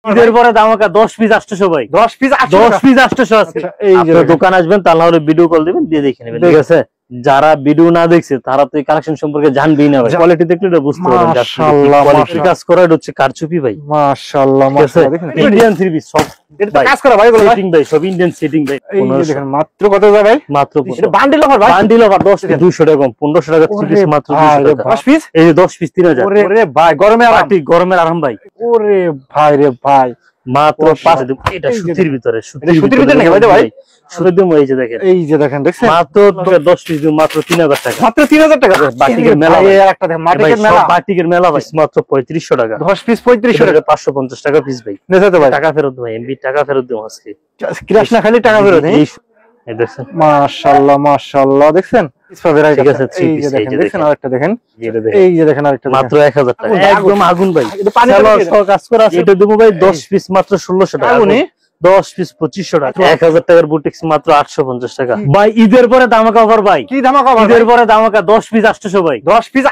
ঈদের পরে ধামাকা 10 পিস 800 ভাই, 10 পিস 800 আছে। এই যে দোকান আসবেন, তাহলে হলে ভিডিও কল দিবেন, দিয়ে দেখে নেবেন, ঠিক আছে? যারা ভিডিও না দেখছে তারা তো এই কালেকশন সম্পর্কে জানবেই না ভাই। কোয়ালিটি দেখলে এটা বুঝতে পারবেন। মাশাআল্লাহ, কোয়ালিটির কাজ করা এটা হচ্ছে কারচুপি ভাই। মাশাআল্লাহ মাশাআল্লাহ, দেখেন ইন্ডিয়ান থ্রি পিস সব এটা তো কাজ করা ভাই, এগুলো সেটিং ভাই, সব ইন্ডিয়ান সেটিং ভাই। এই যে দেখেন মাত্র কত যায় ভাই? মাত্র এটা বান্ডিল অফার ভাই, বান্ডিল অফার 10 পিস 200 টাকা কম, 1500 টাকা থ্রি পিস মাত্র 200 টাকা। 10 পিস এই যে 10 পিস 3000। ওরে ভাই গরমে আরাম, গরমের আরাম ভাই। ওরে ভাই রে ভাই, মাত্র 5 এটা সুতির ভিতরে, এটা সুতির ভিতরে নাকি ভাই? ভাই সুতির দিমু, এই যে দেখেন, এই যে দেখেন, দেখছেন মাত্র 10 পিস দিমু মাত্র 3000 টাকা, মাত্র 3000 টাকা। বাটিকের মেলা ভাই একটা দেখেন, বাটিকের মেলা, বাটিকের মেলা ভাই, মাত্র 3500 টাকা। 10 পিস 3500 টাকা, 550 টাকা পিস ভাই। নেছে তো ভাই, টাকা ফেরত ভাই, এমবি টাকা ফেরত দেবো আজকে। ক্র্যাশ না খালি টাকা ফেরত। এই দেখছেন, মাশাআল্লাহ মাশাআল্লাহ, দেখছেন ঠিক আছে, এই যে দেখেন, দেখেন আরেকটা দেখেন, এই যে দেখেন আরেকটা মাত্র 1000 টাকা, একদম আগুন ভাই। এটা পানি সহ কাজ করা আছে, এটা দেবো ভাই 10 পিস মাত্র 1600 টাকা। 10 পিস 2500 টাকা, 1000 টাকার বুটিক্স মাত্র 850 টাকা ভাই। ঈদের পরে ধামাকা অফার ভাই। কি ধামাকা অফার? ঈদের পরে ধামাকা 10 পিস 800 ভাই, 10 পিস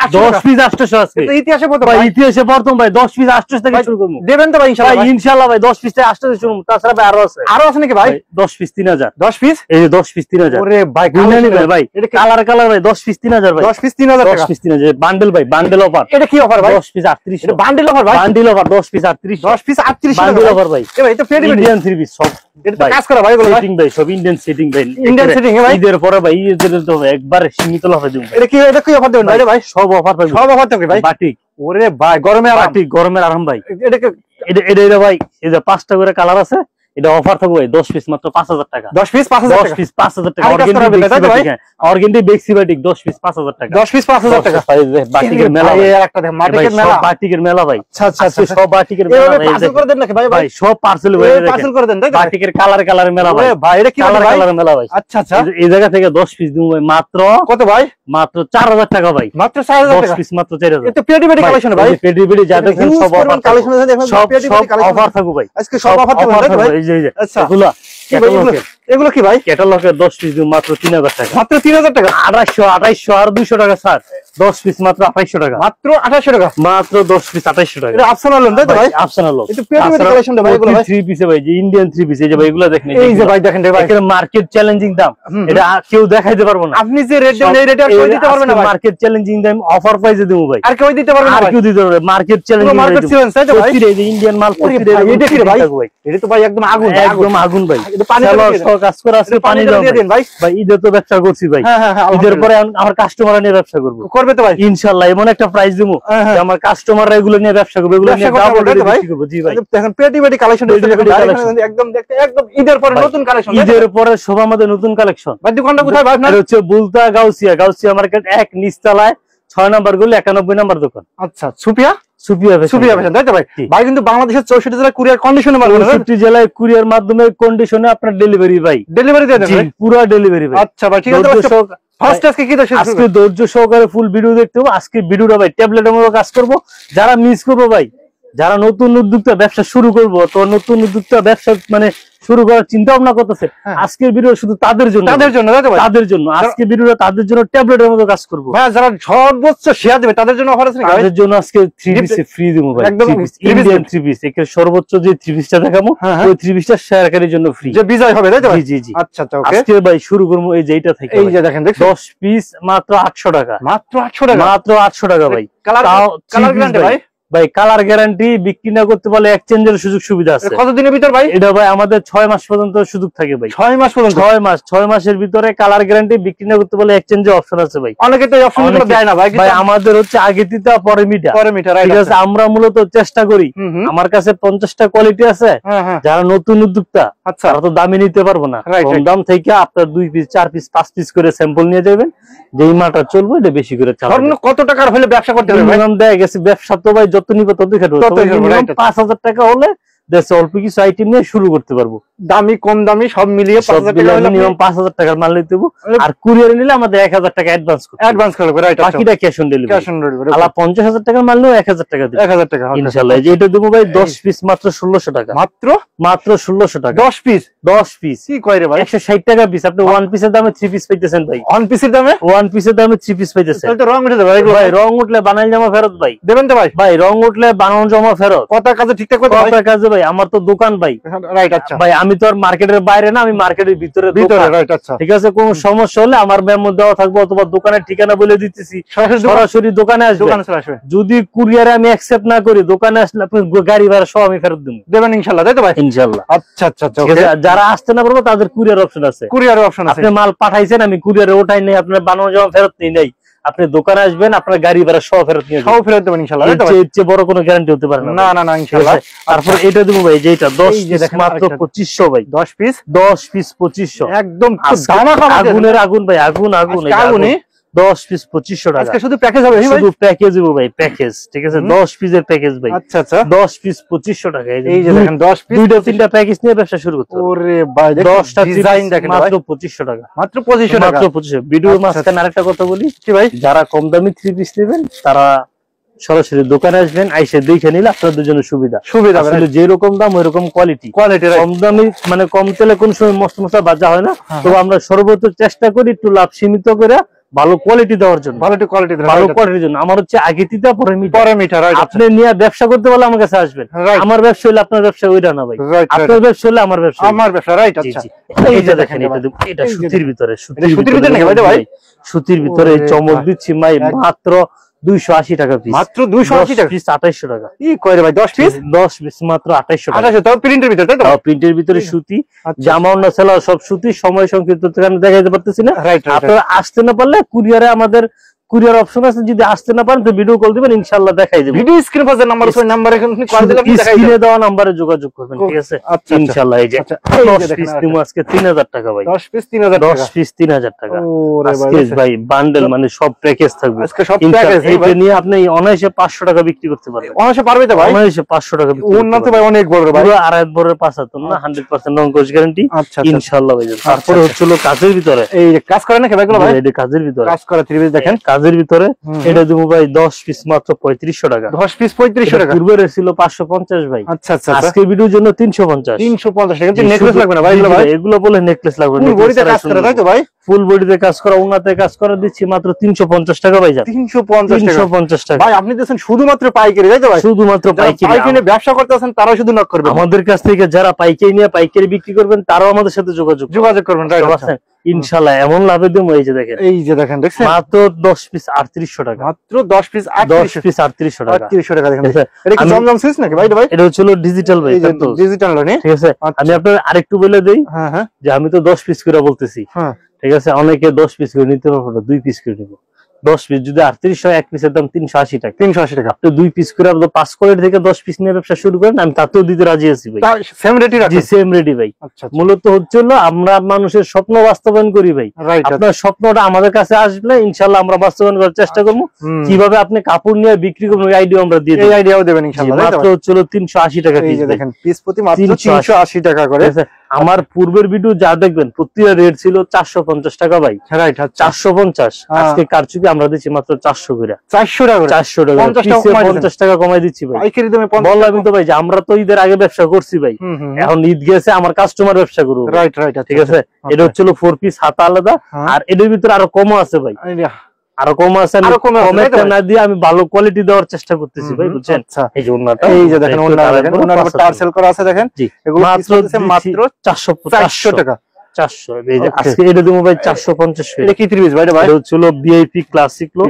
800 আছে। এটা ইতিহাসে প্রথম ভাই, ইতিহাসে প্রথম ভাই। 10 পিস 800 থেকে শুরু করব, দেবেন তো ভাই ইনশাআল্লাহ? ভাই ইনশাআল্লাহ ভাই, 10 পিস থেকে 800 থেকে শুরু করব। তাছাড়া ভাই আরো আছে নাকি ভাই? 10 পিস 3000, 10 পিস, এই যে 10 পিস 3000। ওরে ভাই গুনানি ভাই, ভাই এটা কালার ভাই, 10 পিস 3000 ভাই, 10 পিস 3000 টাকা, 10 পিস 3000 বান্ডেল ভাই, বান্ডেল অফার। এটা কি অফার ভাই? 10 পিস 3800, এটা বান্ডেল অফার ভাই, bundle offer 10 piece 3800, 10 piece 3800 bundle টাকা অফার ভাই। এ ভাই, এটা পেডি ইন্ডিয়ান থ্রি পিস সব, এটা তো কাজ করা ভাই, এগুলো ভাই সেটিং ভাই, সব ইন্ডিয়ান সেটিং ভাই, ইন্ডিয়ান সেটিং ভাই। ঈদের পরে ভাই, ঈদের তো একবার সীমিত লাভে দেব। এটা কি অফার দেবেন ভাই? ভাই সব অফার পাবেন, সব অফার থাকবে ভাই। বাটিক, ওরে ভাই গরমে আরাম, বাটিক গরমের আরাম ভাই। এটা ভাই, এই যে 5টা করে কালার আছে, এটা অফার থাকবে ভাই 10 পিস মাত্র 5000 টাকা, 10 পিস 5000 টাকা, 10 পিস 5000 টাকা। অর্গেন্ডি বেক্সিবাটিক 10 পিস 5000 টাকা, 10 পিস 5000 টাকা। বাটিকের মেলা, একটা দেখেন বাটিকের মেলা, বাটিকের মেলা ভাই। আচ্ছা সব বাটিকের মেলা ভাই, পার্সেল করে দেন নাকি ভাই? ভাই সব পার্সেল করে দেন তাই তো? বাটিকের কালার মেলা ভাই। ভাই এটা কি কালার মেলা ভাই। আচ্ছা আচ্ছা, এই জায়গা থেকে 10 পিস দিব ভাই মাত্র কত ভাই? মাত্র 4000 টাকা ভাই, মাত্র 4000 টাকা, 10 পিস মাত্র 4000। এটা পেডি কালেকশন ভাই, পেডি যা দেখেন সব অফার কালেকশন আছে, দেখেন সব পেডি কালেকশন অফার থাকবে ভাই, আজকে সব অফার থাকবে ভাই। এই যে আচ্ছা এগুলা এগুলো কি ভাই? ক্যাটালগের 10 পিস দিব মাত্র 3000 টাকা, মাত্র 3000 টাকা, 2800 আর 200 টাকা স্যার। 10 পিস মাত্র 2800 টাকা, মাত্র 2800 টাকা, মাত্র 10 পিস 2800 টাকা। এটা আফসানা লোন তাই তো ভাই? আফসানা লোন, এটা পেডি কালেকশন ভাই, এগুলো ভাই 3 পিসে ভাই, যে ইন্ডিয়ান 3 পিস, এই যে ভাই এগুলা দেখেন, এই যে ভাই দেখেন ভাই, এর মার্কেট চ্যালেঞ্জিং দাম, এটা কেউ দেখাইতে পারবো না। আপনি যে রেট দেন এই রেটে আর কেউ দিতে পারবে না ভাই, মার্কেট চ্যালেঞ্জিং দাম অফার প্রাইসে দেবো ভাই, আর কেউ দিতে পারবে না, আর কেউ দিতে পারবে মার্কেট চ্যালেঞ্জিং, মার্কেট চ্যালেঞ্জ তাই তো ভাই? এই যে ইন্ডিয়ান মাল প্রতিটা এটা কি রে ভাই? এটা তো ভাই একদম আগুন, একদম আগুন ভাই। এটা পানি কাজ করা আছে, পানি দিয়ে দেন ভাই। ভাই ঈদের তো ব্যবসা করছি ভাই, ঈদের পরে আমার কাস্টমাররা নিয়ে ব্যবসা করবে তো ভাই ইনশাআল্লাহ। এমন একটা প্রাইস দেবো আমার কাস্টমাররা এগুলো নিয়ে ব্যবসা করবে, এগুলো নিয়ে ডাবল রেটে বিক্রি করব। জি ভাই, দেখেন পেডি কালেকশন একদম দেখতে একদম ঈদের পরে নতুন কালেকশন, ঈদের পরে সব আমাদের নতুন কালেকশন। ভাই দোকানটা কোথায় ভাই আপনার? হচ্ছে বুলতা গাউসিয়া মার্কেট 1 নিচতলায় 6 নাম্বার গলি 91 নাম্বার দোকান। আচ্ছা, সুপিয়া ফ্যাশন তাই তো ভাই? ভাই কিন্তু বাংলাদেশের 64 জেলায় কুরিয়ার কন্ডিশনে মাল, 64 জেলায় কুরিয়ার মাধ্যমে কন্ডিশনে আপনার ডেলিভারি ভাই, ডেলিভারি দিয়ে দেন ভাই, পুরো ডেলিভারি ভাই। আচ্ছা ভাই ঠিক আছে, ফার্স্ট আজকে কি দর্শক আজকে ধৈর্য সহকারে ফুল ভিডিও দেখতে হবে। আজকে ভিডিওটা ভাই ট্যাবলেটের মতো কাজ করব, যারা মিস করবো ভাই, যারা নতুন উদ্যোক্তা ব্যবসা শুরু করবো, তো নতুন উদ্যোক্তা ব্যবসা মানে শুরু করার চিন্তা ভাবনা করতেছে, আজকের ভিডিও শুধু তাদের জন্য তাই তো ভাই? তাদের জন্য আজকে ভিডিওটা তাদের জন্য ট্যাবলেটের মতো কাজ করব ভাই। যারা সর্বোচ্চ শেয়ার দেবে তাদের জন্য অফার আছে নাকি? তাদের জন্য আজকে 3 পিস ফ্রি দেব ভাই, একদম ইন্ডিয়ান 3 পিস। এর সর্বোচ্চ যে 3 পিসটা দেখাবো ওই 3 পিসটা শেয়ারকারীর জন্য ফ্রি, যে বিজয় হবে তাই তো ভাই? জি আচ্ছা আচ্ছা, ওকে। আজকে ভাই শুরু করব এই যে এইটা থেকে, এই যে দেখেন 10 পিস মাত্র 800 টাকা, মাত্র 800 টাকা, মাত্র 800 টাকা ভাই। কালার গ্যারান্টি ভাই? ভাই কালার গ্যারান্টি, বিক্রি না করতে পারলে এক্সচেঞ্জের সুযোগ সুবিধা আছে। কতদিনের ভিতর ভাই এটা? ভাই আমাদের 6 মাস পর্যন্ত সুযোগ থাকে ভাই, 6 মাস পর্যন্ত, 6 মাসের ভিতরে কালার গ্যারান্টি, বিক্রি না করতে পারলে এক্সচেঞ্জের অপশন আছে ভাই। অনেকে তো এই অপশনগুলো দেয় না ভাই। ভাই আমাদের হচ্ছে আগে দিতে পরে মিটা, ঠিক আছে? আমরা মূলত চেষ্টা করি, আমার কাছে 50টা কোয়ালিটি আছে, যারা নতুন উদ্যোক্তা তারা তো দামি নিতে পারবো না, কম দাম থেকে আপনার 2 পিস 4 পিস 5 পিস করে স্যাম্পল নিয়ে যাবেন, যে এই মালটা চলবে এটা বেশি করে চালাবেন। কত টাকার হলে ব্যবসা করতে হবে ভাই? দেয়া গেছে ব্যবসা তো ভাই যত নিবে ততই খাটবো, 5000 টাকা হলে দেশে অল্প কিছু আইটেম নিয়ে শুরু করতে পারবো। দামি কম দামি সব মিলিয়ে 5000 টাকা মিনিমাম 5000 টাকার মাল নিতে হবে। আর কুরিয়ারে নিলে আমাদের 1000 টাকা অ্যাডভান্স করবে, রাইট। বাকিটা ক্যাশ অন ডেলিভারি। আলা 50000 টাকার মাল নিলে 1000 টাকা দিবেন, 1000 টাকা ইনশাআল্লাহ। এই যে এটা দেবো ভাই 10 পিস মাত্র 1600 টাকা, মাত্র 1600 টাকা 10 পিস। 10 পিস কি কয় রে ভাই, 160 টাকা পিস। আপনি ওয়ান পিসের দামে 3 পিস পাইতেছেন ভাই, ওয়ান পিসের দামে 3 পিস পাইতেছেন। তাহলে তো রং উঠে যাবে ভাই, রং উঠলে বানাই জামা ফেরত ভাই, দেবেন তো ভাই? ভাই রং উঠলে বানানো জামা ফেরত। কথা কাজে ঠিকঠাক করতে ভাই? কথা কাজে ভাই, আমার তো দোকান ভাই, রাইট। আচ্ছা ভাই আমি তো আর মার্কেটের বাইরে না, আমি মার্কেটের ভিতরে, রাইট। আচ্ছা ঠিক আছে। কোনো সমস্যা হলে আমার মেমো দেওয়া থাকবে, অথবা দোকানের ঠিকানা বলে দিতেছি, সরাসরি দোকানে আসবে। যদি কুরিয়ারে আমি অ্যাকসেপ্ট না করি, দোকানে আসলে আপনি গাড়ি ভাড়া সহ আমি ফেরত দেব, দেবেন ইনশাআল্লাহ, তাই তো ভাই? ইনশাআল্লাহ। আচ্ছা আচ্ছা আচ্ছা, যারা আসতে না পারবো তাদের কুরিয়ার অপশন আছে, আপনি মাল পাঠাইছেন, আমি কুরিয়ারে ওঠাই নাই, আপনার বানানো জামা ফেরত নেই নাই, আপনি দোকানে আসবেন, আপনার গাড়ি ভাড়া সহ ফেরত নিয়ে যাবেন, ফেরত দেবেন ইনশাআল্লাহ। এর চেয়ে বড় কোনো গ্যারান্টি হতে পারে না। না ইনশাআল্লাহ। তারপর এটা দেবো ভাই, যেটা 10 পিস মাত্র 2500 ভাই, 10 পিস 2500, একদম ধামাকা আগুনের আগুন ভাই, আগুন 10 পিস 2500 টাকা। আজকে শুধু প্যাকেজ হবে ভাই, শুধু প্যাকেজ হবে ভাই, প্যাকেজ, ঠিক আছে। 10 পিসের প্যাকেজ ভাই। আচ্ছা আচ্ছা, 10 পিস 2500 টাকা। এই যে দেখেন 10 পিস, দুইটা তিনটা প্যাকেজ নিয়ে ব্যবসা শুরু করতে হবে। ওরে ভাই, 10টা ডিজাইন দেখেন মাত্র 2500 টাকা, মাত্র 2500 টাকা, মাত্র 2500। ভিডিওর মাঝখানে আরেকটা কথা বলি কি ভাই, যারা কম দামি 3 পিস নেবেন তারা সরাসরি দোকানে আসবেন, আইসা দেখে নিলে আপনাদের জন্য সুবিধা। আসলে যে রকম দাম ওই রকম কোয়ালিটি। কম দামি মানে কম তেলে কোন সময় মশলা বাজা হয় না, তো আমরা সর্বোচ্চ চেষ্টা করি একটু লাভ সীমিত করে ভালো কোয়ালিটি দেওয়ার জন্য, ভালো কোয়ালিটির জন্য। আমার হচ্ছে আগে তিতা পরে মিঠা। আপনি নিয়ে ব্যবসা করতে পারলে আমার কাছে আসবেন, আমার ব্যবসা হলে আপনার ব্যবসা ওইটা না ভাই, আপনার ব্যবসা হলে আমার ব্যবসা, রাইট। আচ্ছা, এই যে দেখেন এটা সুতির ভিতরে, সুতির ভিতরে চমক দিচ্ছি ভাই, মাত্র 280 টাকা পিস, মাত্র 280 টাকা পিস, 2800 টাকা। কি কয় রে ভাই, 10 পিস মাত্র 2800 টাকা। 2800 তাও প্রিন্টের ভিতরে, তাই তো? প্রিন্টের ভিতরে সুতি, জামা ওন্না সেলার সব সুতি। সময় সংক্ষিপ্ত কারণে দেখাইতে পারতেছি না, আপনারা আসতে না পারলে কুরিয়ারে আমাদের কুরিয়ার অপশন আছে, যদি আসতে না পারেন তো ভিডিও কল দিবেন, ইনশাআল্লাহ দেখাই দেব। ভিডিও স্ক্রিনে পাশে নাম্বার আছে, ওই নাম্বারে কল দিলে আপনি দেখাই দেব, স্ক্রিনে দেওয়া নম্বরে যোগাযোগ করবেন, ঠিক আছে ইনশাআল্লাহ। এই যে 10 পিস দিমু আজকে 3000 টাকা ভাই, 10 পিস 3000 টাকা, 10 পিস 3000 টাকা। ওরে ভাই বান্ডেল মানে সব প্যাকেজ থাকবে আজকে, সব প্যাকেজ। এইটা নিয়ে আপনি অনায়াসে 500 টাকা বিক্রি করতে পারবেন, অনায়াসে পারবে তো ভাই, অনায়াসে 500 টাকা বিক্রি। উন্নত ভাই অনেক বড় ভাই, পুরো আড়াই বড় 75 না, 100% নন কোচ গ্যারান্টি ইনশাআল্লাহ ভাই। তারপরে হচ্ছিল কাজের ভিতরে, এই যে কাজ করে না ভাইগুলো ভাই, এটা কাজের ভিতরে কাজ করা 3 পিস দেখেন, কাজের ভিতরে এটা দেবো ভাই 10 পিস মাত্র 3500 টাকা, 10 পিস 3500 টাকা। পূর্বে ছিল 550 ভাই। আচ্ছা আচ্ছা, আজকে ভিডিওর জন্য 350 টাকা। কিন্তু নেকলেস লাগবে না ভাই, এগুলো বলে নেকলেস লাগবে না, ফুল বডিতে কাজ করা, তাই তো ভাই? ফুল বডিতে কাজ করা, উন্নতে কাজ করা দিচ্ছি মাত্র 350 টাকা ভাই। 350 টাকা ভাই। আপনি দেখেন শুধুমাত্র পাইকারি, তাই তো ভাই? শুধুমাত্র পাইকারি। পাইকারি ব্যবসা করতেছেন তারাও শুধু নক করবেন আমাদের কাছ থেকে, যারা পাইকারি নিয়ে পাইকারি বিক্রি করবেন তারাও আমাদের সাথে যোগাযোগ করবেন, রাইট? ইনশাআল্লাহ এমন লাভে দেবো। এই যে দেখেন, দেখছেন মাত্র 10 পিস 3800 টাকা, মাত্র 10 পিস 3800 টাকা, 3800 টাকা। দেখেন এটা কি জমজম সুইচ নাকি ভাই? এটা হলো ডিজিটাল ভাই, ডিজিটাল না, ঠিক আছে। আমি আপনাদের আরেকটু বলে দেই, যে আমি তো 10 পিস করে বলতেছি, ঠিক আছে। অনেকে 10 পিস করে নিতে পারবো না, 2 পিস করে নিব। 10 পিস যদি 3800, এক পিসের দাম 380 টাকা, 380 টাকা। আপনি 2 পিস করে 5 কোয়ালিটি থেকে 10 পিস নিয়ে ব্যবসা শুরু করেন, আমি তাতেও দিতে রাজি আছি ভাই। সেম রেডি রাখি, জি সেম রেডি ভাই। মূলত হচ্ছে আমরা মানুষের স্বপ্ন বাস্তবায়ন করি ভাই। আপনার স্বপ্নটা আমাদের কাছে আসলে ইনশাআল্লাহ আমরা বাস্তবায়ন করার চেষ্টা করব। কিভাবে আপনি কাপড় নিয়ে বিক্রি করবেন ওই আইডিয়া আমরা দিয়ে দেব, এই আইডিয়াও দেবেন ইনশাআল্লাহ। মাত্র হচ্ছে 380 টাকা পিস, দেখেন পিস প্রতি মাত্র 380 টাকা করে। আমার পূর্বের ভিডিও যা দেখবেন প্রতিটা রেট ছিল 450 টাকা ভাই, রাইট? 450। আজকে কারচুপি আমরা দিচ্ছি মাত্র 400 করে, 400 টাকা, 400 টাকা, 50 টাকা কমাই দিচ্ছি ভাই। পাইকারি দামে বললাম তো ভাই যে আমরা তো ঈদের আগে ব্যবসা করছি ভাই, এখন ঈদ গেছে, আমার কাস্টমার ব্যবসা করব, রাইট রাইট, ঠিক আছে। এটা হচ্ছে 4 পিস হাতা আলাদা, আর এর ভিতরে আরো কম আছে ভাই, আরো কম আছে, কমে না দিয়ে আমি ভালো কোয়ালিটি দেওয়ার চেষ্টা করতেছি ভাই, বুঝছেন? এই যে ওন্নাটা, এই যে দেখেন ওন্নাটা, দেখেন ওন্নার উপর টার্সেল করা আছে, দেখেন এগুলো মাত্র 400 টাকা, 400। এই যে আজকে এটা দেবো ভাই 450 টাকা। এটা কি 3 পিস ভাই? এটা হচ্ছে ভিআইপি ক্লাসিক লো,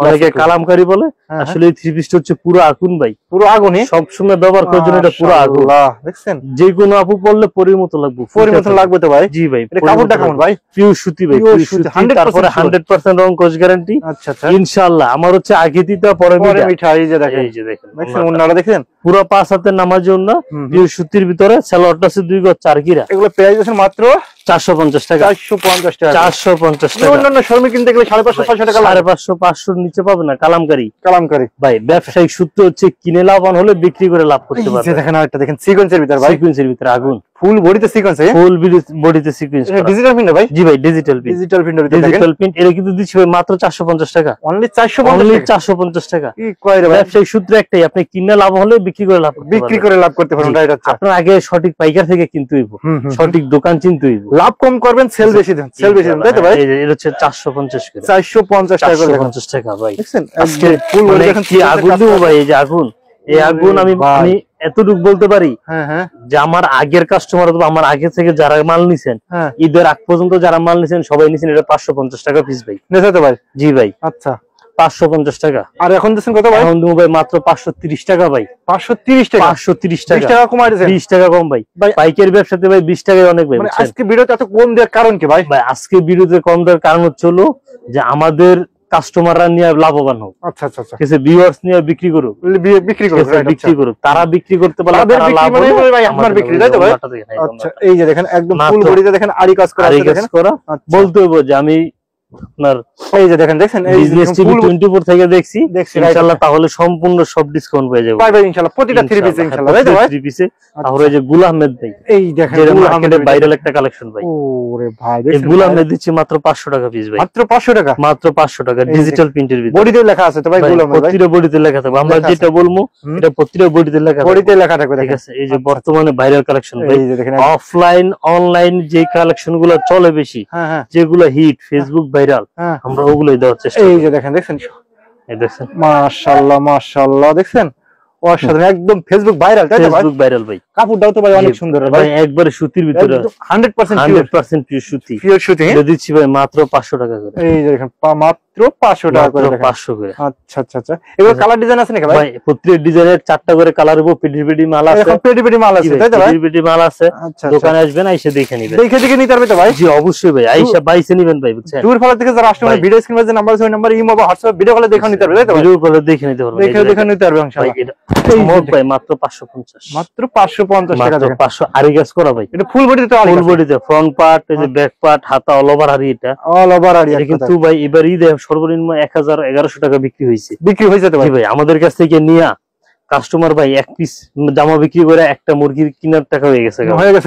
অনেকে কালামকারী বলে। আসলে এই 3 পিসটা হচ্ছে পুরো আগুন ভাই, পুরো আগুনই সব সময় ব্যবহার করার জন্য এটা পুরো আগুন, দেখছেন? যে কোনো আপু পড়লে পরির মতো লাগবে, পরির মতো লাগবে তো ভাই। জি ভাই। এটা কাপড়টা কেমন ভাই? পিওর সুতি ভাই, পিওর সুতি, 100% রং কোচ গ্যারান্টি। আচ্ছা আচ্ছা, ইনশাআল্লাহ। আমার হচ্ছে আগে দিতে পরে মিঠা। এই যে দেখেন, এই যে দেখেন, দেখেন ওন্নাটা দেখেন, পুরো 5 হাতের নামার জন্য পিওর সুতির ভিতরে, সালোয়ারটা আছে 2 গজ 4 গিরা। এগুলো প্রাইস আছে মাত্র 450 টাকা, 450 টাকা, 450 টাকা। অন্যান্য শোরুমে কিনতে গেলে 550 600 টাকা, 550 500 নিচে পাবে না। কালামকারী, কালামকারী ভাই ব্যবসায়িক সূত্র হচ্ছে কিনে লাভ হলে বিক্রি করে লাভ করতে পারবে। দেখেন আরেকটা দেখেন, সিকোয়েন্সের ভিতর ভাই, সিকোয়েন্সের ভিতর আগুন, ফুল বডিতে সিকোয়েন্স ফুল বডিতে সিকোয়েন্স করা। ডিজিটাল প্রিন্ট ভাই? জি ভাই digital print. Digital print digital print এটা কিন্তু দিচ্ছি ভাই মাত্র 450 টাকা। অনলি অনলি 450 450 টাকা। কি কয় রে ভাই? ব্যবসায়িক সূত্র একটাই, আপনি কিনে লাভ হলে বিক্রি করে লাভ করতে বিক্রি করে লাভ করতে পারবেন, রাইট। আচ্ছা, আপনার আগে সঠিক পাইকার থেকে কিনতে হইব, সঠিক দোকান চিনতে হইব। লাভ কম করবেন, সেল বেশি দেন, সেল বেশি দেন, তাই তো ভাই? এটা হচ্ছে 450 করে। 450 টাকা করে, 450 টাকা ভাই। দেখছেন আজকে ফুল বডি মানে দেখেন কি আগুন দিব ভাই, এই যে আগুন, এই আগুন আমি এতটুকু বলতে পারি যে আমার আগের কাস্টমার অথবা আমার আগে থেকে যারা মাল নিছেন, ঈদের আগ পর্যন্ত যারা মাল নিছেন সবাই নিছেন এটা 550 টাকা পিস ভাই। নেছে তো ভাই? জি ভাই। আচ্ছা, 550 টাকা। আর এখন দিচ্ছেন কত ভাই? এখন দেবো ভাই মাত্র 530 টাকা ভাই। 530 টাকা? 530 টাকা। 20 টাকা কমাই দিয়েছেন? 20 টাকা কম ভাই। পাইকারি ব্যবসাতে ভাই 20 টাকায় অনেক ভাই। মানে আজকে ভিডিওতে এত কম দেওয়ার কারণ কি ভাই? ভাই আজকে ভিডিওতে কম দেওয়ার কারণ হচ্ছে যে আমাদের কাস্টমাররা নিয়ে লাভবান হোক। আচ্ছা আচ্ছা আচ্ছা, কিছু ভিউয়ার্স নিয়ে বিক্রি করুক, বিক্রি করুক, তারা বিক্রি করতে পারলে তারা লাভ হবে ভাই, আমার বিক্রি, তাই তো ভাই? আচ্ছা, এই যে দেখেন একদম ফুল বডিতে দেখেন আরি কাজ করা আছে, দেখেন বলতে হবে যে আমি আপনার এই যে দেখেন এই বিজনেস টিভি 24 থেকে দেখছি ইনশাআল্লাহ, তাহলে সম্পূর্ণ সব ডিসকাউন্ট পেয়ে যাবে পাইবে ইনশাআল্লাহ, প্রতিটা 3 পিস ইনশাআল্লাহ, তাই তো ভাই? 3 পিসে। তাহলে এই যে গুল আহমেদ ভাই, এই দেখেন গুল আহমেদের ভাইরাল একটা কালেকশন ভাই। ওরে ভাই, এই গুল আহমেদ দিচ্ছি মাত্র 500 টাকা পিস ভাই। মাত্র 500 টাকা? মাত্র 500 টাকা ডিজিটাল প্রিন্টের ভিতরে। বডিতে লেখা আছে তো ভাই গুল আহমেদ ভাই? প্রতিটা বডিতে লেখা থাকবে, আমরা যেটা বলবো এটা প্রতিটা বডিতে লেখা থাকবে, বডিতে লেখা থাকবে, ঠিক আছে? এই যে বর্তমানে ভাইরাল কালেকশন ভাই, এই যে দেখেন অফলাইন অনলাইন যে কালেকশনগুলো চলে বেশি, যেগুলো হিট ফেসবুক ভাইরাল, আমরা ওগুলোই দেওয়ার চেষ্টা করি। এই যে দেখেন এই দেখেন মাশাআল্লাহ মাশাআল্লাহ, দেখছেন অসাধারণ, একদম ফেসবুক ভাইরাল, তাই তো ভাই? ফেসবুক ভাইরাল ভাই। কাপড়টাও তো ভাই অনেক সুন্দর ভাই, একবারে সুতির ভিতরে 100% পিওর সুতি, পিওর সুতি। এটা দিচ্ছি ভাই মাত্র 500 টাকা করে। এই যে দেখেন মাত্র 500 টাকা করে, দেখেন 500 করে। আচ্ছা আচ্ছা আচ্ছা, এগুলো কালার ডিজাইন আছে নাকি ভাই? ভাই প্রত্যেক ডিজাইনের 4টা করে কালার হবে, পেডি মাল আছে, এখন পেডি মাল আছে, তাই তো ভাই? পেডি মাল আছে। আচ্ছা, দোকানে আসবেন, আইসা দেখে নিবেন, দেখে নিতে পারবে তো ভাই? জি অবশ্যই ভাই, আইসা বাইসে নিবেন ভাই, বুঝছেন? দূর ফালা থেকে যারা আসলে ভিডিও স্ক্রিনে যে নাম্বার আছে ওই নাম্বারে ইমো বা হোয়াটসঅ্যাপ ভিডিও কলে দেখে নিতে পারবে, তাই তো? ভিডিও কলে দেখে নিতে পারবেন, দেখে নিতে পারবে ইনশাআল্লাহ। এই মোট ভাই মাত্র 550, মাত্র 550 টাকা, দেখেন 500 আরি কাজ করা ভাই। এটা ফুল বডিতে তো আরি, ফুল বডিতে ফ্রন্ট পার্ট, এই যে ব্যাক পার্ট, হাতা অল ওভার আরি, এটা অল ওভার আরি। কিন্তু ভাই এবার ঈদে সর্বনিম্ন 1100 টাকা বিক্রি হয়েছে তো ভাই। ভাই আমাদের কাছ থেকে নিয়া কাস্টমার ভাই এক পিস জামা বিক্রি করে একটা মুরগির কিনার টাকা হয়ে গেছে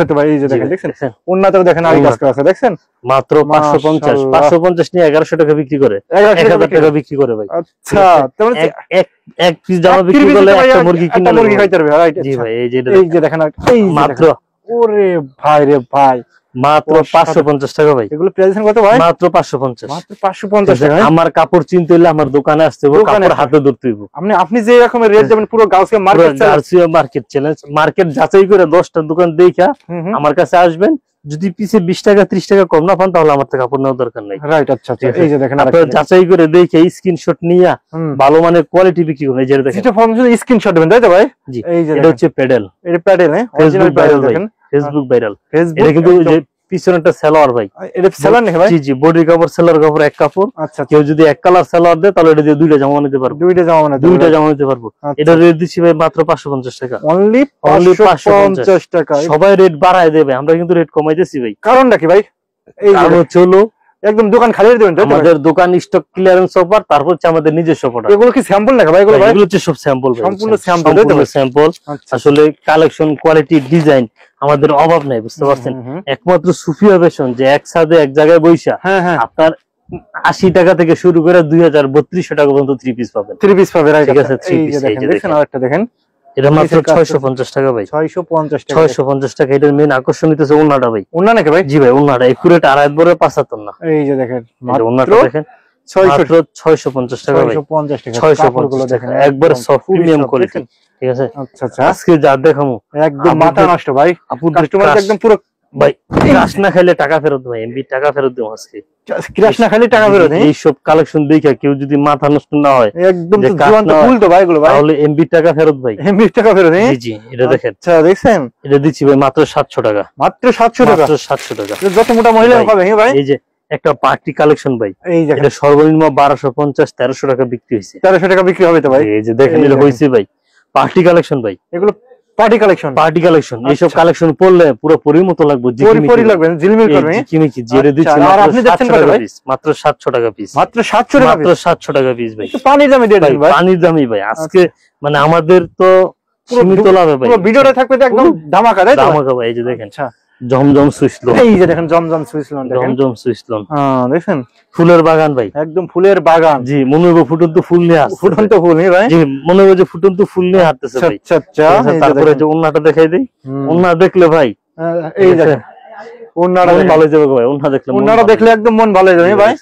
তো ভাই। এই যে দেখেন ওন্নাতেও দেখেন আরি কাজ করা আছে, দেখছেন? মাত্র 550 নিয়ে 1100 টাকা বিক্রি করে, 1000 টাকা বিক্রি করে ভাই। আচ্ছা, তাহলে এক পিস জামা বিক্রি করলে একটা মুরগি কিনে মুরগি খাইতে পারবে, রাইট? জি ভাই। এই যে দেখেন মাত্র, ওরে ভাই রে ভাই, মাত্র 550 টাকা ভাই। এগুলো প্রাইস কত ভাই? মাত্র 550। মাত্র 550 টাকা। আমার কাপড় চিনতে হলে আমার দোকানে আসতে হবে, কাপড় হাতে ধরতে হবে। আপনি যে রকমের রেট যাবেন পুরো গাউসিয়া মার্কেট চ্যালেঞ্জ, মার্কেট যাচাই করে 10টা দোকান দেখা আমার কাছে আসবেন। যদি পিছে 20 টাকা 30 টাকা কম না পান তাহলে আমার থেকে কাপড় নেওয়ার দরকার নাই, রাইট? আচ্ছা আচ্ছা, এই যে দেখেন আপনারা যাচাই করে দেখে স্ক্রিনশট নিয়ে ভালো মানের কোয়ালিটি বিক্রি করুন। এই যে দেখেন এটা ফোন দিয়ে স্ক্রিনশট দিবেন, তাই তো ভাই? জি। এই যে এটা হচ্ছে প্যাডেল, এটা প্যাডেল, হ্যাঁ ফেসবুক ভাইরাল দেখেন, ফেসবুক ভাইরাল। এটা কিন্তু যে পিছনেরটা সালোয়ার ভাই, এটা সালোয়ার নাকি ভাই? জি জি, বডি কাপড় সালোয়ার কাপড় এক কাপড়। আচ্ছা, কেউ যদি এক কালার সালোয়ার দেয় তাহলে এটা দিয়ে দুইটা জামা নিতে পারবো, দুইটা জামা নিতে পারবো। এটা রেট দিচ্ছি ভাই মাত্র 550 টাকা, অনলি 550 টাকা। সবাই রেট বাড়ায় দেবে, আমরা কিন্তু রেট কমাইতেছি ভাই। কারণটা কি ভাই? এই কারণ চলো একদম দোকান খালি দিবেন, আমাদের দোকান স্টক ক্লিয়ারেন্স অফার, তারপর হচ্ছে আমাদের নিজস্ব প্রোডাক্ট। এগুলো কি স্যাম্পল নাকি ভাই? এগুলো হচ্ছে সব স্যাম্পল ভাই, সম্পূর্ণ স্যাম্পল। আসলে কালেকশন কোয়ালিটি ডিজাইন আমাদের অভাব নাই, বুঝতে পারছেন? একমাত্র সুফিয়া ফ্যাশন যে একসাথে এক জায়গায় বইসা আপনার 80 টাকা থেকে শুরু করে 2000-3200 টাকা পর্যন্ত 3 পিস পাবেন, রাইট? ঠিক আছে, 3 পিস। দেখেন আরেকটা দেখেন, এটা মাত্র 650 টাকা ভাই, 650 টাকা। এটার মেইন আকর্ষণ হইতেছে ওন্নাটা ভাই। ওন্না নাকি ভাই? জি ভাই, ওন্নাটা একুরেট আড়াই বড় 75 না। এই যে দেখেন ওন্নাটা দেখেন, মাত্র 650 টাকা ভাই, 650 দেখেন, একবার সফট প্রিমিয়াম কোয়ালিটি, ঠিক আছে? আচ্ছা আচ্ছা, আজকে যা দেখামু একদম মাথা নষ্ট ভাই, কাস্টমার একদম পুরো ভাই। ক্রাশ না খাইলে টাকা ফেরত ভাই, এমবি টাকা ফেরত দেব আজকে। ক্রাশ না খাইলে টাকা ফেরত? এই সব কালেকশন দেখা কেউ যদি মাথা নষ্ট না হয়, একদম তো জীবন্ত ফুল তো ভাই গুলো ভাই, তাহলে এমবি টাকা ফেরত ভাই, এমবি টাকা ফেরত। জি জি, এটা দেখেন। আচ্ছা, দেখছেন? এটা দিচ্ছি ভাই মাত্র 700 টাকা, মাত্র 700 টাকা, মাত্র 700 টাকা। যত মোটা মহিলা পাবে ভাই। এই যে একটা পার্টি কালেকশন ভাই, এই দেখেন, এটা সর্বনিম্ন 1250-1300 টাকা বিক্রি হইছে, 1300 টাকা বিক্রি হবে তো ভাই। এই যে দেখেন, এটা হইছে ভাই পার্টি কালেকশন ভাই, এগুলো পার্টি কালেকশন। এইসব কালেকশন পড়লে পুরো পরিমতো লাগবে, পরি লাগবে, ঝিলমিল করবে, জিকিমিকি জেরে দিচ্ছি। আর আপনি যাচ্ছেন কত ভাই? মাত্র 700 টাকা পিস, মাত্র 700 টাকা, মাত্র 700 টাকা পিস ভাই। পানির দামে দিয়ে দেন ভাই, পানির দামই ভাই। আজকে মানে আমাদের তো সীমিত লাভে ভাই, পুরো ভিডিওটা থাকবে তো একদম ধামাকা, তাই তো? ধামাকা ভাই। এই যে দেখেন আচ্ছা, জমজম সুইচ লোন, এই যে দেখেন জমজম সুইচ লোন, দেখেন জমজম সুইচ লোন, দেখেন ফুলের বাগান ভাই, একদম ফুলের বাগান। জি মনে হবে ফুটন্ত ফুল নিয়ে আসছে, ফুটন্ত ফুল নেই ভাই, জি মনে হবে যে ফুটন্ত ফুল নিয়ে হাঁটতেছে ভাই। আচ্ছা আচ্ছা, তারপরে যে ওন্নাটা দেখাই দেই, ওন্না দেখলে ভাই এই দেখেন ওন্নাটা মন ভালো হয়ে যাবে ভাই, ওন্না দেখলে ওন্নাটা দেখলে একদম মন ভালো হয়ে যাবে ভাই,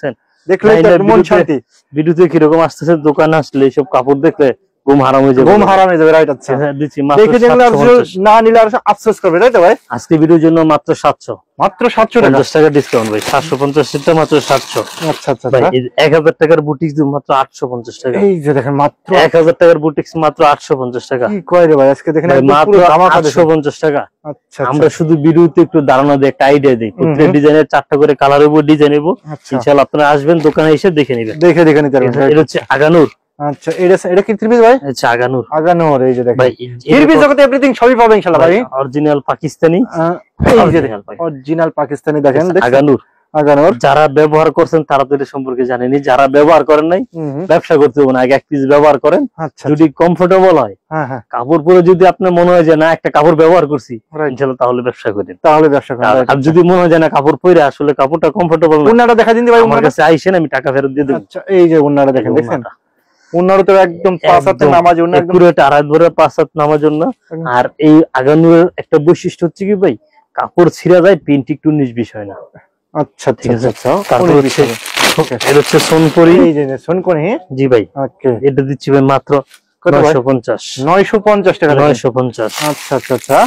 দেখলে মন শান্তি। ভিডিওতে কিরকম আসতেছে, দোকানে আসলে এইসব কাপড় দেখলে ঘুম হারাম হয়ে যাবে, ঘুম হারাম হয়ে যাবে, রাইট। আচ্ছা দিচ্ছি দেখে দেখলে আর না নিলে আর আফসোস করবে, তাই তো ভাই? আজকে ভিডিওর জন্য মাত্র 700, মাত্র 700 টাকা, 50 টাকা ডিসকাউন্ট ভাই, 750 টা মাত্র 700। আচ্ছা আচ্ছা ভাই 1000 টাকার বুটিক্স মাত্র 850 টাকা, এই যে দেখেন মাত্র 1000 টাকার বুটিক্স মাত্র 850 টাকা, কি কয় রে ভাই আজকে দেখেন একদম মাত্র পুরো ধামাকা দেখেন। 850 টাকা। আচ্ছা আমরা শুধু ভিডিওতে একটু ধারণা দিই, একটা আইডিয়া দিই, প্রত্যেক ডিজাইনের 4টা করে কালার উপর ডিজাইন নেব, আচ্ছা ইনশাআল্লাহ আপনারা আসবেন দোকানে এসে দেখে নেবেন, দেখে নিতে পারবেন। এটা হচ্ছে আগানুর। আচ্ছা এটা কি থ্রি পিস ভাই? আচ্ছা আগানুর, আগানোর, এই যে দেখেন ভাই থ্রি পিস জগতে এভরিথিং সবই পাবেন ইনশাআল্লাহ ভাই, অরিজিনাল পাকিস্তানি, এই যে দেখেন অরিজিনাল পাকিস্তানি দেখেন, আগানুর। আগানোর যারা ব্যবহার করছেন তারা তো এটা সম্পর্কে জানেনি, যারা ব্যবহার করেন নাই ব্যবসা করতে হবে না, আগে এক পিস ব্যবহার করেন, আচ্ছা যদি কমফোর্টেবল হয়, হ্যাঁ হ্যাঁ কাপড় পরে যদি আপনার মনে হয় যে না একটা কাপড় ব্যবহার করছি, Right. ইনশাআল্লাহ তাহলে ব্যবসা করেন। তাহলে ব্যবসা করেন। আর যদি মনে হয় যে না কাপড় পরে আসলে কাপড়টা কমফোর্টেবল না, উন্নাটা দেখা দিন ভাই, আমার কাছে আইসেন, আমি টাকা ফেরত দিয়ে দেব। আচ্ছা এই যে উন্নাটা দেখেন, দেখেন উন্নাটা তো একদম 5 হাতে নামাজ উন্না, একদম পুরো এটা আড়াই ভরে 5 হাত নামার জন্য। আর এই আগানুরের একটা বৈশিষ্ট্য হচ্ছে কি ভাই, কাপড় ছিঁড়া যায়, প্রিন্ট একটু 19-20 হয় না। আচ্ছা ঠিক আছে, আচ্ছা তারপর হচ্ছে এটা হচ্ছে সোনপুরি, এই যে সোনকনি, জি ভাই ওকে এটা দিচ্ছি ভাই মাত্র কত ভাই? 950, 950 টাকা, 950। আচ্ছা আচ্ছা আচ্ছা,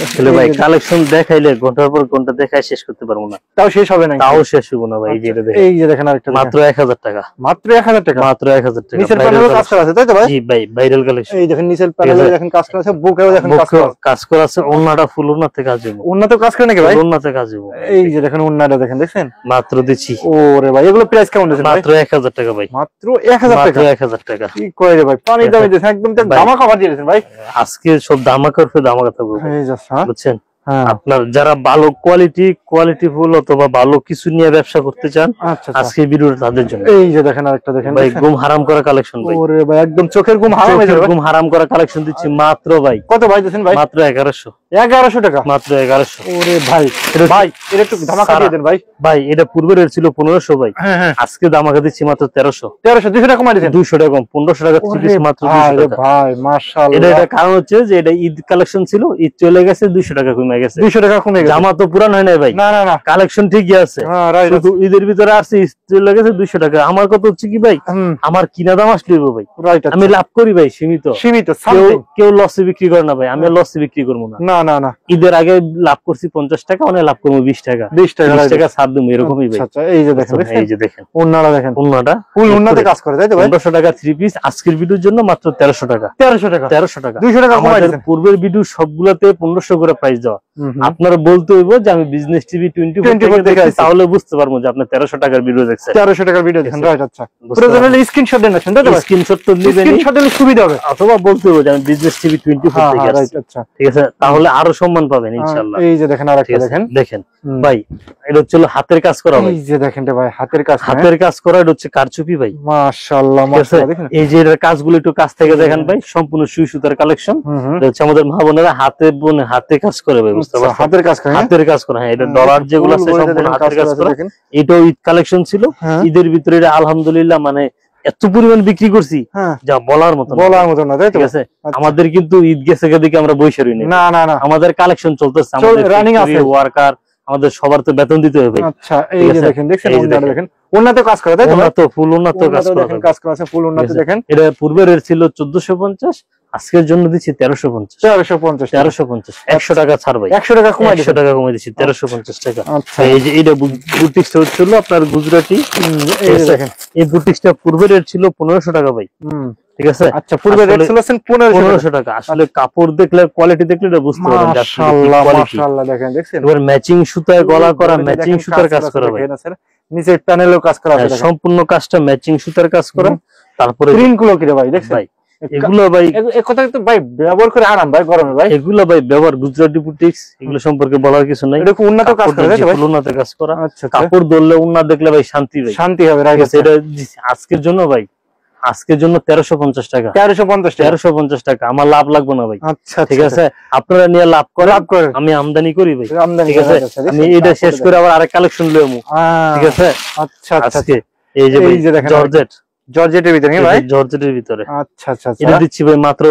আসলে ভাই কালেকশন দেখাইলে ঘন্টার পর ঘন্টা দেখায় শেষ করতে পারবো না, তাও শেষ হবে না, তাও শেষ হবো না ভাই। এই যে এটা দেখেন, এই যে দেখেন আরেকটা মাত্র 1000 টাকা, মাত্র 1000 টাকা, মাত্র 1000 টাকা। নিচের প্যানেলে কাজ করা আছে, তাই তো ভাই? জি ভাই ভাইরাল কালেকশন, এই দেখেন নিচের প্যানেলে দেখেন কাজ করা আছে, বুকেও দেখেন কাজ করা আছে, কাজ করা আছে, ওন্নাটা ফুল ওন্নাতে কাজ হবে, উন্নত কাজ করে নাকি ভাই? ওন্নাতে কাজ হবে। এই যে দেখেন উন্নাটা দেখেন, দেখছেন মাত্র দিচ্ছি ওরে ভাই, এগুলো প্রাইস কেমন দিয়েছেন ভাই? মাত্র 1000 টাকা ভাই, মাত্র 1000 মাত্র টাকা, 1000 টাকা। কি কয় রে ভাই, পানি দামে দিয়েছেন, একদম ধামাকা বাড়িয়ে দিয়েছেন ভাই। আজকে সব ধামাকা করবে, ধামাকা থাকবে এই যে হ্যাঁ বুঝছেন। হ্যাঁ, আপনার যারা ভালো কোয়ালিটি ফুল অথবা ভালো কিছু নিয়ে ব্যবসা করতে চান, আচ্ছা আজকে ভিডিওটা তাদের জন্য। এই যে দেখেন আরেকটা দেখেন ভাই ঘুম হারাম করা কালেকশন ভাই, ওরে ভাই একদম চোখের ঘুম হারাম হয়ে চোখের যাবে। ঘুম হারাম করা কালেকশন দিচ্ছি মাত্র ভাই, কত ভাই দিয়েছেন ভাই? মাত্র 1100, 1100 টাকা, মাত্র 1100। ওরে ভাই ভাই এটা একটু ধামাকা দিয়ে দেন ভাই। ভাই এটা পূর্বের রেট ছিল 1500 ভাই, হ্যাঁ হ্যাঁ, আজকে ধামাকা দিচ্ছি মাত্র 1300, 200 টাকা কমাই দিয়েছেন, 200 টাকা কম, 1500 টাকা থ্রি পিস মাত্র 200 ওরে টাকা। ভাই মাশাআল্লাহ, এটা কারণ হচ্ছে যে এটা ঈদ কালেকশন ছিল, ঈদ চলে গেছে, 200 টাকা কমে গেছে, 200 টাকা কমে গেছে। জামা তো পুরান হয় নাই ভাই, না না না, কালেকশন ঠিকই আছে, হ্যাঁ রাইট, শুধু ঈদের ভিতরে আসছে, ঈদ চলে গেছে 200 টাকা। আমার কথা হচ্ছে কি ভাই, আমার কিনা দাম আসলে ভাই রাইট, আমি লাভ করি ভাই সীমিত, সীমিত, কেউ লসে বিক্রি করে না ভাই, আমি লসে বিক্রি করবো না। না না না, ঈদের আগে লাভ করছি 50 টাকা, অনেক লাভ করবো 20 টাকা, 20 টাকা 20 টাকা ছাড় দেবো, এরকমই ভাই। আচ্ছা এই যে দেখেন, এই যে দেখেন উন্নাটা দেখেন, ওন্নাটা ফুল উন্নাতে কাজ করে, তাই তো ভাই? 1500 টাকা থ্রি পিস, আজকের ভিডিওর জন্য মাত্র 1300 টাকা, 1300 টাকা, 1300 টাকা। 200 টাকা কমাই আমাদের দিয়েছেন। পূর্বের ভিডিও সবগুলাতে 1500 করে প্রাইস দেওয়া, আপনারা বলতে হইব যে আমি বিজনেস টিভি 24 দেখে আছি, তাহলে বুঝতে পারবো যে আপনি 1300 টাকার ভিডিও দেখছেন, 1300 টাকার ভিডিও দেখেন, রাইট। আচ্ছা প্রয়োজন হলে স্ক্রিনশট দেন, তাই তো ভাই? স্ক্রিনশট তো নেবেন, স্ক্রিনশট দিলে সুবিধা হবে, অথবা বলতে হবে যে আমি বিজনেস টিভি 24 দেখে রাইট। আসছি, আচ্ছা ঠিক আছে, তাহলে আরো সম্মান পাবেন ইনশাআল্লাহ। এই যে দেখেন আরেকটা দেখেন, দেখেন ভাই এটা হচ্ছে হাতের কাজ করা ভাই, এই যে দেখেন রে ভাই হাতের কাজ, হাতের কাজ করা, এটা হচ্ছে কারচুপি ভাই, মাশাআল্লাহ ঠিক আছে। মাশাআল্লাহ, দেখেন এই যে এর কাজগুলো একটু কাছ থেকে দেখেন ভাই, সম্পূর্ণ সুই সুতার কালেকশন, এটা হচ্ছে আমাদের মা বোনেরা হাতে কাজ করে ভাই, বুঝতে পারছেন, হাতের কাজ করে, হাতের কাজ করা। হ্যাঁ এটা ডলার যেগুলো আছে সম্পূর্ণ হাতের কাজ করা, এটাও ঈদ কালেকশন ছিল, ঈদের ভিতরে এটা আলহামদুলিল্লাহ মানে এত পরিমাণ বিক্রি করছি যা বলার মতো না, তাই তো? ঠিক আছে। আমাদের কিন্তু ঈদ গেছে দিকে আমরা বসে রইনি, না না না, আমাদের কালেকশন চলতেছে, আমাদের রানিং আছে, ওয়ার্কার, আমাদের সবার তো বেতন দিতে হবে। আচ্ছা এই যে দেখেন, দেখছেন উন্নাটা দেখেন, উন্নাতে কাজ করে, তাই তো? উন্নত ফুল উন্নত কাজ করা, দেখেন কাজ করা আছে ফুল উন্নাতে দেখেন। এটা পূর্বের রেট ছিল 1450, আজকের জন্য দিচ্ছি 1350, 1350, 100 টাকা ছাড় ভাই, 100 টাকা কমাই 100 টাকা কমে দিচ্ছি 1350 টাকা। আচ্ছা এই যে এটা বুটিক্সটা হচ্ছিল আপনার গুজরাটি, এই যে দেখেন, এই বুটিক্সটা পূর্বের রেট ছিল 1500 টাকা ভাই, ঠিক আছে। আচ্ছা পূর্বে রেট ছিল 1500 টাকা, আসলে কাপড় দেখলে কোয়ালিটি দেখলে এটা বুঝতে পারবেন যে আসলে কি মাশাআল্লাহ কোয়ালিটি। মাশাআল্লাহ, দেখেন দেখছেন, এবার ম্যাচিং সুতায় গলা করা, ম্যাচিং সুতার কাজ করা ভাই, নিচে প্যানেলও কাজ করা আছে, সম্পূর্ণ কাজটা ম্যাচিং সুতার কাজ করা। তারপরে প্রিন্ট গুলো কি রে ভাই, দেখছেন ভাই এগুলো ভাই, এই কথা তো ভাই ব্যবহার করে আরাম ভাই গরমে ভাই, এগুলো ভাই ব্যবহার গুজরাটি বুটিক্স, এগুলো সম্পর্কে বলার কিছু নাই, এটা খুব উন্নত কাজ করে, তাই তো ভাই? উন্নত কাজ করা, আচ্ছা কাপড় ধরলে উন্নত দেখলে ভাই শান্তি ভাই, শান্তি হবে, রাইট। এটা আজকের জন্য ভাই আজকের জন্য 1350 টাকা। 1350 টাকা। আমার লাভ লাগবে না ভাই। আচ্ছা ঠিক আছে, আপনারা নিয়ে লাভ করেন, আমি আমদানি করি ভাই। ঠিক আছে, আমি এটা শেষ করে আবার আরেক কালেকশন লইমু। ঠিক আছে। আচ্ছা আচ্ছা, আজকে এই যে দেখেন জর্জেটের ভিতরে ভাই, জর্জেটের ভিতরে। আচ্ছা আচ্ছা, এটা দিচ্ছি ভাই মাত্র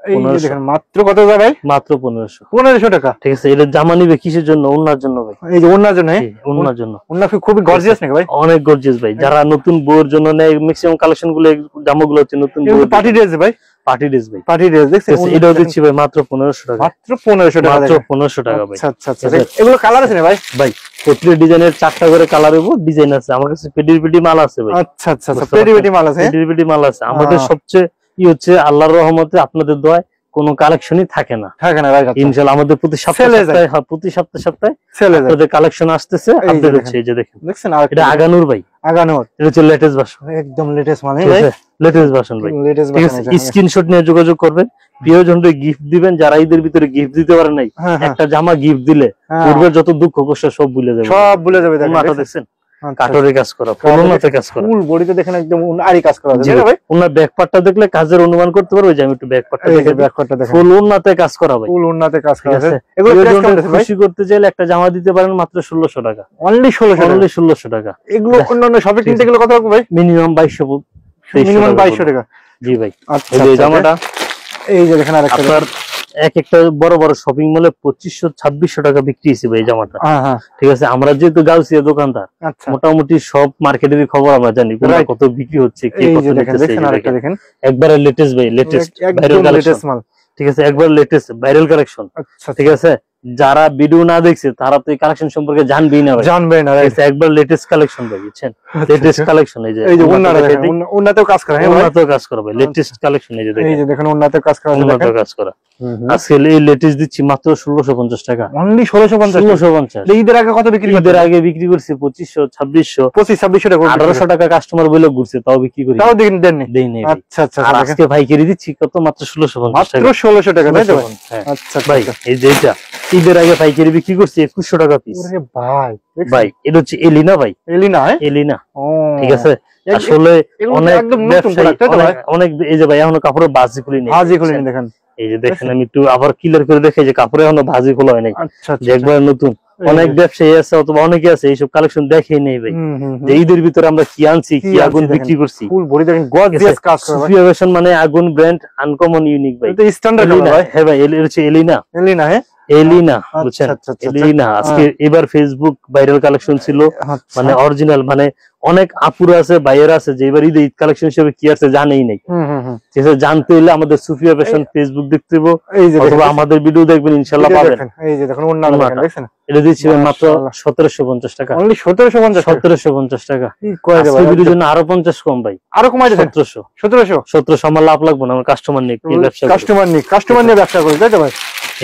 এই যে দেখেন মাত্র কত যায় ভাই? মাত্র 1500 টাকা। ঠিক আছে, এটা জামা নিবে কিসের জন্য? ওন্নার জন্য ভাই। এই যে ওন্নার জন্য, ওন্নার জন্য। ওন্না খুবই গর্জিয়াস নাকি ভাই? অনেক গর্জিয়াস ভাই। যারা নতুন বউয়ের জন্য নেয়, ম্যাক্সিমাম কালেকশন গুলো জামাগুলো হচ্ছে নতুন বউয়ের পার্টি ড্রেস ভাই, পার্টি ড্রেস ভাই, পার্টি ড্রেস দেখছেন? এটাও দিচ্ছি ভাই মাত্র 1500 টাকা। মাত্র 1500 টাকা, মাত্র 1500 টাকা ভাই। আচ্ছা আচ্ছা, এগুলো কালার আছে না ভাই? ভাই প্রতিটা ডিজাইনের 4টা করে কালার হইব, ডিজাইন আছে আমার কাছে, পেডি মাল আছে ভাই। আচ্ছা আচ্ছা, পেডি মাল আছে, পেডি মাল আছে। আমাদের সবচেয়ে হচ্ছে আল্লাহর রহমতে, আপনাদের দোয়ায় কোনো কালেকশনই থাকে না ভাই। ইনশাআল্লাহ আমাদের প্রতি সপ্তাহে আপনাদের কালেকশন আসতেছে, আপডেট হচ্ছে। এই যে দেখেন, এটা আগানুর ভাই, আগানুর। এটা হচ্ছে লেটেস্ট ভার্সন, একদম লেটেস্ট মানে ভাই, লেটেস্ট ভার্সন ভাই। ঠিক আছে, স্ক্রিনশট নিয়ে যোগাযোগ করবেন। প্রিয়জনকে গিফট দিবেন, যারা ঈদের ভিতরে গিফট দিতে পারে নাই, একটা জামা গিফট দিলে পূর্বের যত দুঃখ কষ্ট সব ভুলে যাবে, সব ভুলে যাবে। দেখেন কাটরে কাজ করা, ফুলনাতে কাজ করা, ফুল বডিতে দেখেন একদম আরি কাজ করা আছে ভাই। ওনার ব্যাক পার্টটা দেখলে কাজের অনুমান করতে পারবে যে আমি একটু ব্যাক পার্টটা দেখে, ব্যাক পার্টটা দেখেন ফুল ওন্নাতে কাজ করা ভাই, ফুল ওন্নাতে কাজ করা আছে। এগুলো খুশি করতে চাইলে একটা জামা দিতে পারেন মাত্র 1600 টাকা, অনলি 1600 টাকা। এগুলো অন্যান্য শপে কিনতে গেলে কত হবে ভাই? মিনিমাম 2200 টাকা। জি ভাই। আচ্ছা, এই জামাটা এই যে দেখেন আরেকটা, আপনার এক একটা বড় বড় শপিং মলে 2500-2600 টাকা বিক্রি হয়েছে ভাই জামাটা। ঠিক আছে, আমরা যেহেতু গাউসিয়া দোকানদার, মোটামুটি সব মার্কেটের খবর আমরা জানি, কত বিক্রি হচ্ছে, কি কত দেখেন। একবারে লেটেস্ট ভাই, লেটেস্ট ভাইরাল কালেকশন। ঠিক আছে, একবার লেটেস্ট ভাইরাল কালেকশন। ঠিক আছে, যারা ভিডিও না দেখছে তারা তো এই কালেকশন সম্পর্কে জানবেই না, একবার লেটেস্ট কালেকশন ভাই, বুঝছেন? Latest collection. এই যে উন্নতেও কাজ করা, উন্নতেও কাজ করা ভাই, লেটেস্ট কালেকশন। এই যে দেখেন উন্নতেও কাজ করা, উন্নতেও কাজ করা। আজকে এই লেটেস্ট দিচ্ছি মাত্র 1650 টাকা, অনলি 1650। ঈদের আগে কত বিক্রি? ঈদের আগে বিক্রি করছি 2500-2600 টাকা, 1800 টাকা কাস্টমার বলে ঘুরছে, তাও বিক্রি করি, তাও দেইনি। আচ্ছা আচ্ছা, আর আজকে ভাইকেরি দিচ্ছি কত? মাত্র 1650 টাকা, 1600 টাকা। আচ্ছা ভাই, এই যে এটা ঈদের আগে পাইকারি বিক্রি করছি 2100 টাকা পিস। ভাই এটা হচ্ছে এলিনা ভাই, এলিনা। ঠিক আছে, আসলে অনেক এই যে ভাই এখনো কাপড়ের বাজি খুলি নেই, দেখেন। এই যে দেখেন, আমি একটু আবার ক্লিয়ার করে দেখাই যে কাপড়ে এখনো ভাজি খোলা হয় নাই, একবার নতুন। অনেক ব্যবসায়ী আছে অথবা অনেকে আছে এইসব কালেকশন দেখেই নেই ভাই, যে ঈদের ভিতরে আমরা কি আনছি, কি আগুন বিক্রি করছি। মানে আগুন ব্র্যান্ড, আনকমন, ইউনিক ভাই, স্ট্যান্ডার্ড ভাই। হ্যাঁ ভাই, এটা হচ্ছে এলিনা, এলিনা, বুঝছেন? এলিনা আজকে এবার ফেসবুক ভাইরাল কালেকশন ছিল, মানে অরিজিনাল, মানে অনেক আপুরা আছে, ভাইয়েরা আছে যে এবার ঈদ কালেকশন হিসেবে কি আছে জানেই নাই। ঠিক আছে, জানতে হলে আমাদের সুফিয়া ফ্যাশন ফেসবুক দেখতে হবে, অথবা আমাদের ভিডিও দেখবেন, ইনশাআল্লাহ পাবেন। এই যে দেখুন ওন্নাটা দেখেন, এটা দিচ্ছি মাত্র 1750 টাকা, অনলি 1750 টাকা। আজকে ভিডিওর জন্য আরো 50 কম ভাই, আরো কমাই দেন 1700। আমার লাভ লাগবে না, আমার কাস্টমার নিয়ে ব্যবসা, কাস্টমার নিয়ে ব্যবসা করি, তাই তো ভাই?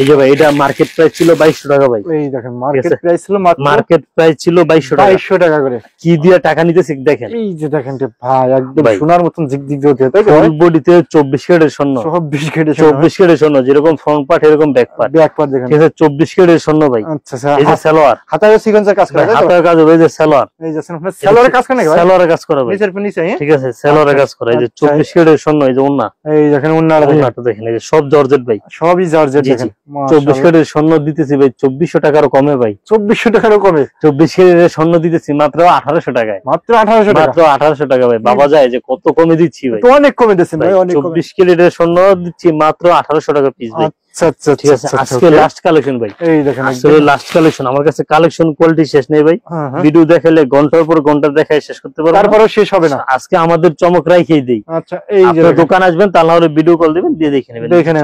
এই যে ভাই, এটা মার্কেট প্রাইস ছিল 2200 টাকা ভাই। এই দেখেন, মার্কেট প্রাইস ছিল, মার্কেট প্রাইস ছিল 2200 টাকা করে। কি দিয়ে টাকা নিতেছি দেখেন, এই যে দেখেন ভাই, একদম সোনার মতন জিগজিগ জ্বলছে, তাই তো? ফুল বডিতে 24 ক্যারেটের স্বর্ণ, 24 ক্যারেটের স্বর্ণ, যেরকম ফ্রন্ট পার্ট এরকম ব্যাক পার্ট দেখেন। ঠিক আছে, 24 ক্যারেটের স্বর্ণ ভাই। আচ্ছা, এই যে সালোয়ার, হাতায় সিকোয়েন্সের কাজ করা, হাতায় কাজ হবে। এই যে সালোয়ার, এই যে সালোয়ারের কাজ করে নাকি ভাই? সালোয়ারের কাজ করা ভাই, নিচে। ঠিক আছে, সালোয়ারের কাজ করা। এই যে 24 ক্যারেটের স্বর্ণ, এই যে ওন্না, এই দেখেন ওন্নাটা দেখেন, এই যে সব জর্জেট ভাই, সবই জর্জেট দেখেন। 24 ক্যারেটের স্বর্ণ দিতেছি ভাই 2400 টাকারও কমে ভাই, 2400 টাকারও কমে। 24 ক্যারেটের স্বর্ণ দিতেছি মাত্র 1800 টাকায়, মাত্র 1800 টাকা ভাই। বাবা যায় যে কত কমে দিচ্ছি ভাই, তো অনেক কমে দিচ্ছেন ভাই, 24 ক্যারেটের স্বর্ণ দিচ্ছি মাত্র 1800 টাকা পিস ভাই। আচ্ছা আচ্ছা, ঠিক আছে। আজকে লাস্ট কালেকশন ভাই, এই দেখেন আসলে লাস্ট কালেকশন। আমার কাছে কালেকশন কোয়ালিটি শেষ নেই ভাই, ভিডিও দেখালে ঘন্টার পর ঘন্টা দেখায় শেষ করতে পারবো, তারপরেও শেষ হবে না। আজকে আমাদের চমক রাইখেই দেই। আচ্ছা, এই যে দোকান আসবেন, তাহলে ভিডিও কল দিবেন, দিয়ে দেখে নেবেন। দেখেন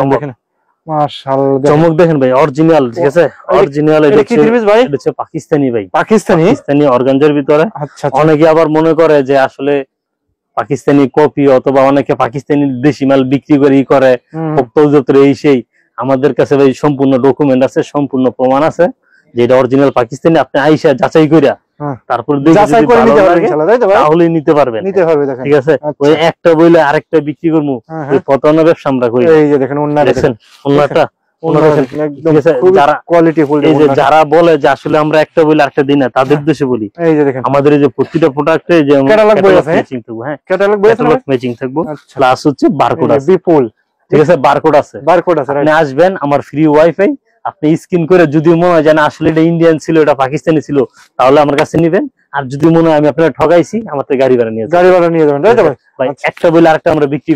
মাশাআল্লাহ, চমক দেখেন ভাই, অরিজিনাল। ঠিক আছে, অরিজিনাল। এটা কি থ্রি পিস ভাই? এটা হচ্ছে পাকিস্তানি ভাই, পাকিস্তানি অর্গানজার ভিতরে। আচ্ছা, অনেকে আবার মনে করে যে আসলে পাকিস্তানি কপি, অথবা অনেকে পাকিস্তানি দেশি মাল বিক্রি করে এই সেই। আমাদের কাছে ভাই সম্পূর্ণ ডকুমেন্ট আছে, সম্পূর্ণ প্রমাণ আছে যে এটা অরিজিনাল পাকিস্তানি। আপনি আইসা যাচাই কইরা তারপর তাহলে নিতে পারবেন। ঠিক আছে, ওই একটা বইলে আরেকটা বিক্রি করবো, ওই প্রতারণা ব্যবসা আমরা করি। এই যে দেখেন ওন্নাটা, যারা কোয়ালিটি ফুল, এই যে যারা বলে যে আসলে আমরা একটা বলি আরেকটা দিই না, তাদের উদ্দেশ্যে বলি এই যে দেখেন আমাদের এই যে প্রতিটা প্রোডাক্টে যে ক্যাটালগ বই আছে, ম্যাচিং থাকবে, হ্যাঁ ক্যাটালগ বই আছে, ম্যাচিং থাকবে, প্লাস হচ্ছে বারকোড আছে, বিপুল, ঠিক আছে, বারকোড আছে, আপনি আসবেন, আমার ফ্রি ওয়াইফাই, আপনি স্ক্যান করে যদি মনে হয় জানা আসলে এটা ইন্ডিয়ান ছিল এটা পাকিস্তানি ছিল তাহলে আমার কাছে নেবেন, আর যদি মনে হয় আমি আপনারা ঠগাইছি আমার থেকে গাড়ি ভাড়া নিয়ে যাবেন, তাই তো ভাই? একটা বলে আরেকটা আমরা বিক্রি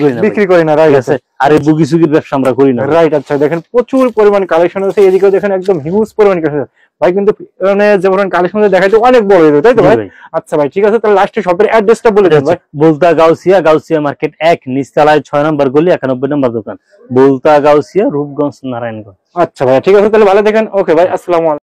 করি না, রাইট আছে, আর এই বুগি সুগির ব্যবসা আমরা করি না, রাইট। আচ্ছা দেখেন প্রচুর পরিমাণ কালেকশন আছে, এদিকেও দেখেন একদম হিউজ পরিমাণ কালেকশন ভাই, কিন্তু মানে যেমন কালেকশন দেখাইতে অনেক বড় হয়ে যায়, তাই তো ভাই? আচ্ছা ভাই ঠিক আছে, তাহলে লাস্টে শপের অ্যাড্রেসটা বলে দেন ভাই। বলতা গাউসিয়া মার্কেট 1 নিচতলায় 6 নম্বর গলি 91 নম্বর দোকান, বলতা গাউসিয়া, রূপগঞ্জ, নারায়ণগঞ্জ। আচ্ছা ভাই ঠিক আছে, তাহলে ভালো দেখেন, ওকে ভাই, আসসালামু আলাইকুম।